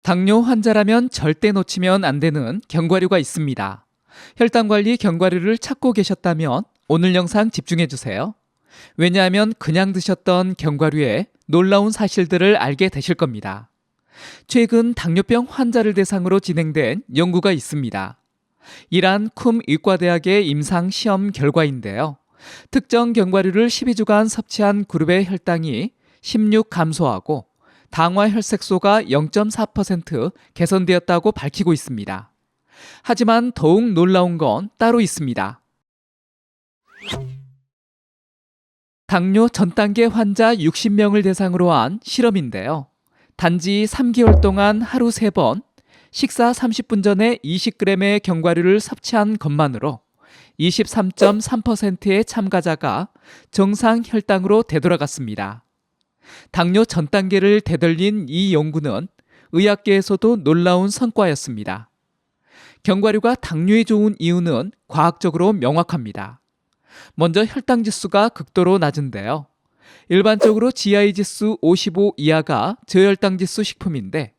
당뇨 환자라면 절대 놓치면 안 되는 견과류가 있습니다. 혈당관리 견과류를 찾고 계셨다면 오늘 영상 집중해 주세요. 왜냐하면 그냥 드셨던 견과류의 놀라운 사실들을 알게 되실 겁니다. 최근 당뇨병 환자를 대상으로 진행된 연구가 있습니다. 이란 쿰 의과대학의 임상 시험 결과인데요. 특정 견과류를 12주간 섭취한 그룹의 혈당이 16 감소하고 당화 혈색소가 0.4% 개선되었다고 밝히고 있습니다. 하지만 더욱 놀라운 건 따로 있습니다. 당뇨 전 단계 환자 60명을 대상으로 한 실험인데요. 단지 3개월 동안 하루 3번, 식사 30분 전에 20g의 견과류를 섭취한 것만으로 23.3%의 참가자가 정상 혈당으로 되돌아갔습니다. 당뇨 전 단계를 되돌린 이 연구는 의학계에서도 놀라운 성과였습니다. 견과류가 당뇨에 좋은 이유는 과학적으로 명확합니다. 먼저 혈당 지수가 극도로 낮은데요. 일반적으로 GI 지수 55 이하가 저혈당 지수 식품인데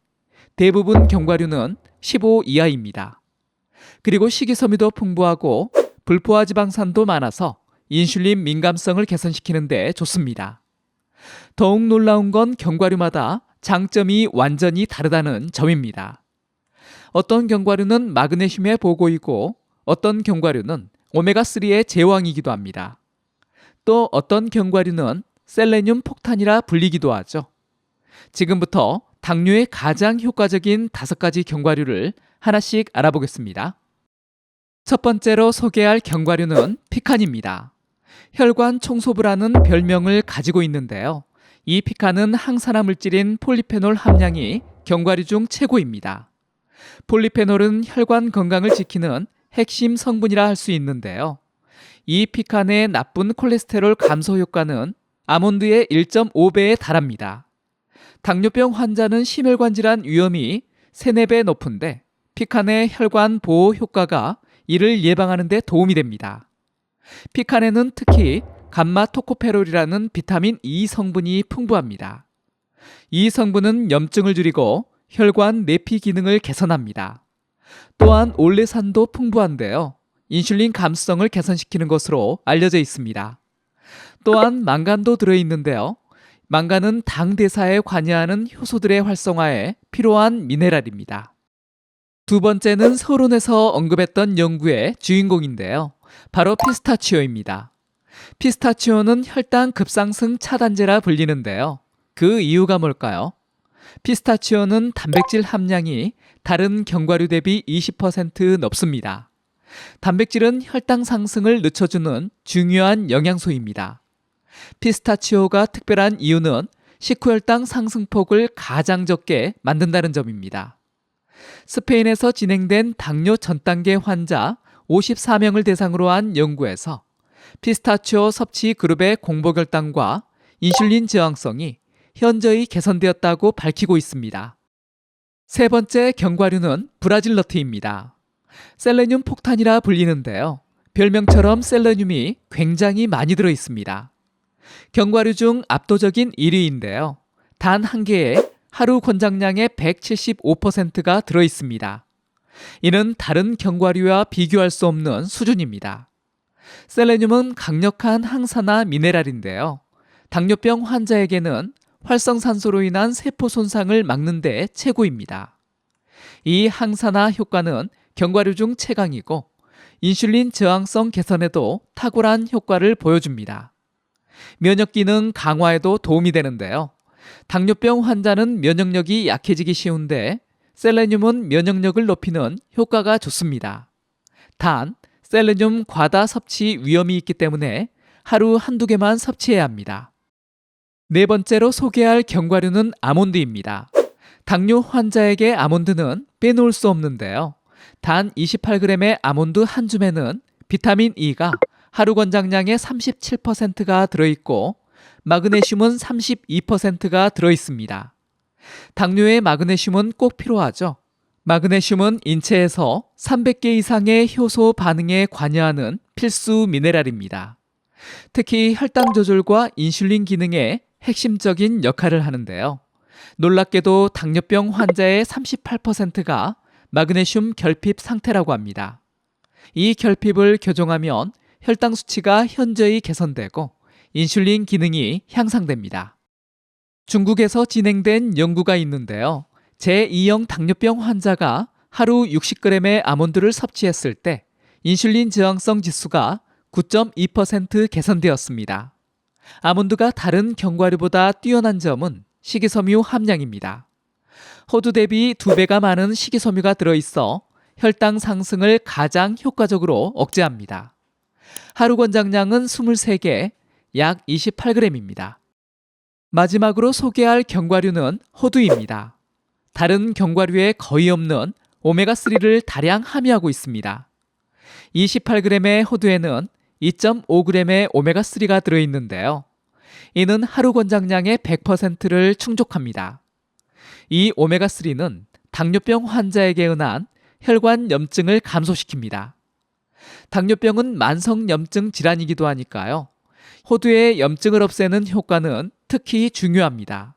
대부분 견과류는 15 이하입니다. 그리고 식이섬유도 풍부하고 불포화 지방산도 많아서 인슐린 민감성을 개선시키는 데 좋습니다. 더욱 놀라운 건 견과류마다 장점이 완전히 다르다는 점입니다. 어떤 견과류는 마그네슘의 보고이고 어떤 견과류는 오메가3의 제왕이기도 합니다. 또 어떤 견과류는 셀레늄 폭탄이라 불리기도 하죠. 지금부터 당뇨에 가장 효과적인 5가지 견과류를 하나씩 알아보겠습니다. 첫 번째로 소개할 견과류는 피칸입니다. 혈관 청소부라는 별명을 가지고 있는데요. 이 피칸은 항산화 물질인 폴리페놀 함량이 견과류 중 최고입니다. 폴리페놀은 혈관 건강을 지키는 핵심 성분이라 할 수 있는데요. 이 피칸의 나쁜 콜레스테롤 감소 효과는 아몬드의 1.5배에 달합니다. 당뇨병 환자는 심혈관 질환 위험이 3, 4배 높은데 피칸의 혈관 보호 효과가 이를 예방하는 데 도움이 됩니다. 피칸에는 특히 감마 토코페롤이라는 비타민 E 성분이 풍부합니다. 이 성분은 염증을 줄이고 혈관 내피 기능을 개선합니다. 또한 올레산도 풍부한데요. 인슐린 감수성을 개선시키는 것으로 알려져 있습니다. 또한 망간도 들어있는데요. 망간은 당 대사에 관여하는 효소들의 활성화에 필요한 미네랄입니다. 두 번째는 서론에서 언급했던 연구의 주인공인데요. 바로 피스타치오입니다. 피스타치오는 혈당 급상승 차단제라 불리는데요. 그 이유가 뭘까요? 피스타치오는 단백질 함량이 다른 견과류 대비 20% 높습니다. 단백질은 혈당 상승을 늦춰주는 중요한 영양소입니다. 피스타치오가 특별한 이유는 식후 혈당 상승폭을 가장 적게 만든다는 점입니다. 스페인에서 진행된 당뇨 전 단계 환자 54명을 대상으로 한 연구에서 피스타치오 섭취 그룹의 공복혈당과 인슐린 저항성이 현저히 개선되었다고 밝히고 있습니다. 세 번째 견과류는 브라질 너트입니다. 셀레늄 폭탄이라 불리는데요. 별명처럼 셀레늄이 굉장히 많이 들어 있습니다. 견과류 중 압도적인 1위인데요. 단 한 개에 하루 권장량의 175%가 들어 있습니다. 이는 다른 견과류와 비교할 수 없는 수준입니다. 셀레늄은 강력한 항산화 미네랄인데요. 당뇨병 환자에게는 활성산소로 인한 세포 손상을 막는 데 최고입니다. 이 항산화 효과는 견과류 중 최강이고 인슐린 저항성 개선에도 탁월한 효과를 보여줍니다. 면역 기능 강화에도 도움이 되는데요. 당뇨병 환자는 면역력이 약해지기 쉬운데 셀레늄은 면역력을 높이는 효과가 좋습니다. 단, 셀레늄 과다 섭취 위험이 있기 때문에 하루 한두 개만 섭취해야 합니다. 네 번째로 소개할 견과류는 아몬드입니다. 당뇨 환자에게 아몬드는 빼놓을 수 없는데요. 단 28g의 아몬드 한 줌에는 비타민 E가 하루 권장량의 37%가 들어있고 마그네슘은 32%가 들어있습니다. 당뇨에 마그네슘은 꼭 필요하죠. 마그네슘은 인체에서 300개 이상의 효소 반응에 관여하는 필수 미네랄입니다. 특히 혈당 조절과 인슐린 기능에 핵심적인 역할을 하는데요. 놀랍게도 당뇨병 환자의 38%가 마그네슘 결핍 상태라고 합니다. 이 결핍을 교정하면 혈당 수치가 현저히 개선되고 인슐린 기능이 향상됩니다. 중국에서 진행된 연구가 있는데요. 제2형 당뇨병 환자가 하루 60g의 아몬드를 섭취했을 때 인슐린 저항성 지수가 9.2% 개선되었습니다. 아몬드가 다른 견과류보다 뛰어난 점은 식이섬유 함량입니다. 호두 대비 2배가 많은 식이섬유가 들어있어 혈당 상승을 가장 효과적으로 억제합니다. 하루 권장량은 23개, 약 28g입니다. 마지막으로 소개할 견과류는 호두입니다. 다른 견과류에 거의 없는 오메가3를 다량 함유하고 있습니다. 28g의 호두에는 2.5g의 오메가3가 들어있는데요. 이는 하루 권장량의 100%를 충족합니다. 이 오메가3는 당뇨병 환자에게 은한 혈관 염증을 감소시킵니다. 당뇨병은 만성염증 질환이기도 하니까요. 호두의 염증을 없애는 효과는 특히 중요합니다.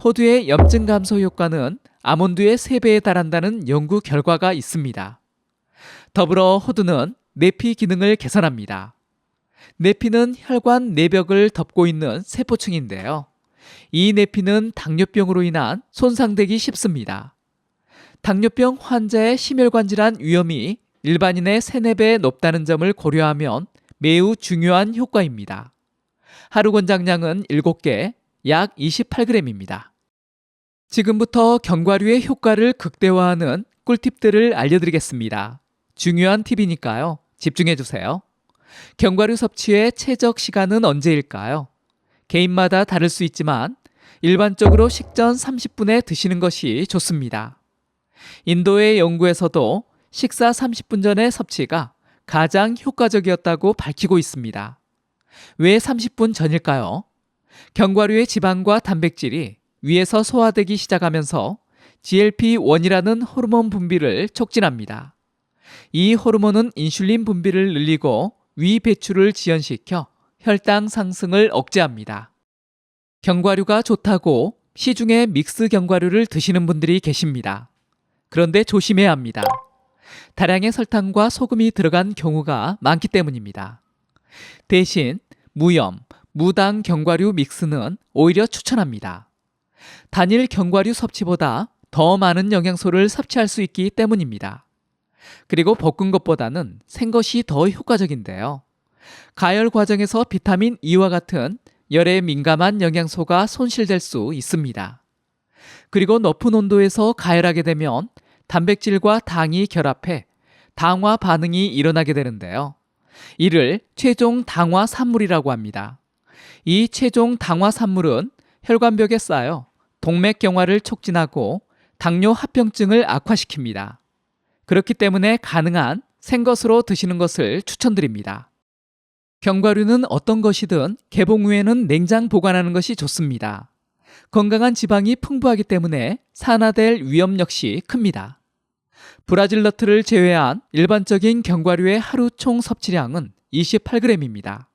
호두의 염증 감소 효과는 아몬드의 3배에 달한다는 연구 결과가 있습니다. 더불어 호두는 내피 기능을 개선합니다. 내피는 혈관 내벽을 덮고 있는 세포층인데요. 이 내피는 당뇨병으로 인한 손상되기 쉽습니다. 당뇨병 환자의 심혈관 질환 위험이 일반인의 3~4배 높다는 점을 고려하면 매우 중요한 효과입니다. 하루 권장량은 7개, 약 28g입니다. 지금부터 견과류의 효과를 극대화하는 꿀팁들을 알려드리겠습니다. 중요한 팁이니까요. 집중해주세요. 견과류 섭취의 최적 시간은 언제일까요? 개인마다 다를 수 있지만 일반적으로 식전 30분에 드시는 것이 좋습니다. 인도의 연구에서도 식사 30분 전의 섭취가 가장 효과적이었다고 밝히고 있습니다. 왜 30분 전일까요? 견과류의 지방과 단백질이 위에서 소화되기 시작하면서 GLP-1이라는 호르몬 분비를 촉진합니다. 이 호르몬은 인슐린 분비를 늘리고 위 배출을 지연시켜 혈당 상승을 억제합니다. 견과류가 좋다고 시중에 믹스 견과류를 드시는 분들이 계십니다. 그런데 조심해야 합니다. 다량의 설탕과 소금이 들어간 경우가 많기 때문입니다. 대신 무염, 무당 견과류 믹스는 오히려 추천합니다. 단일 견과류 섭취보다 더 많은 영양소를 섭취할 수 있기 때문입니다. 그리고 볶은 것보다는 생것이 더 효과적인데요. 가열 과정에서 비타민 E와 같은 열에 민감한 영양소가 손실될 수 있습니다. 그리고 높은 온도에서 가열하게 되면 단백질과 당이 결합해 당화 반응이 일어나게 되는데요. 이를 최종 당화 산물이라고 합니다. 이 최종 당화 산물은 혈관벽에 쌓여 동맥경화를 촉진하고 당뇨 합병증을 악화시킵니다. 그렇기 때문에 가능한 생것으로 드시는 것을 추천드립니다. 견과류는 어떤 것이든 개봉 후에는 냉장 보관하는 것이 좋습니다. 건강한 지방이 풍부하기 때문에 산화될 위험 역시 큽니다. 브라질 너트를 제외한 일반적인 견과류의 하루 총 섭취량은 28g입니다.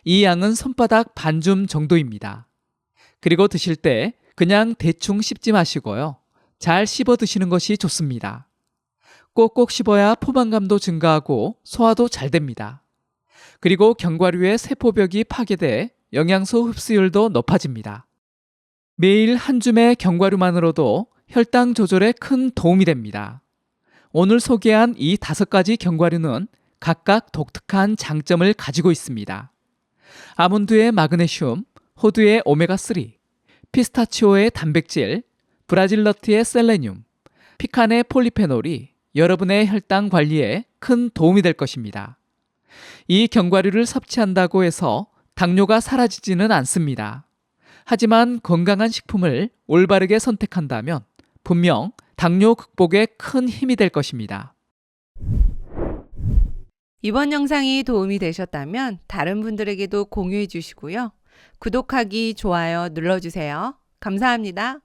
이 양은 손바닥 반줌 정도입니다. 그리고 드실 때 그냥 대충 씹지 마시고요. 잘 씹어 드시는 것이 좋습니다. 꼭꼭 씹어야 포만감도 증가하고 소화도 잘 됩니다. 그리고 견과류의 세포벽이 파괴돼 영양소 흡수율도 높아집니다. 매일 한 줌의 견과류만으로도 혈당 조절에 큰 도움이 됩니다. 오늘 소개한 이 5가지 견과류는 각각 독특한 장점을 가지고 있습니다. 아몬드의 마그네슘, 호두의 오메가3, 피스타치오의 단백질, 브라질 너트의 셀레늄, 피칸의 폴리페놀이 여러분의 혈당 관리에 큰 도움이 될 것입니다. 이 견과류를 섭취한다고 해서 당뇨가 사라지지는 않습니다. 하지만 건강한 식품을 올바르게 선택한다면 분명 당뇨 극복에 큰 힘이 될 것입니다. 이번 영상이 도움이 되셨다면 다른 분들에게도 공유해 주시고요. 구독하기, 좋아요 눌러주세요. 감사합니다.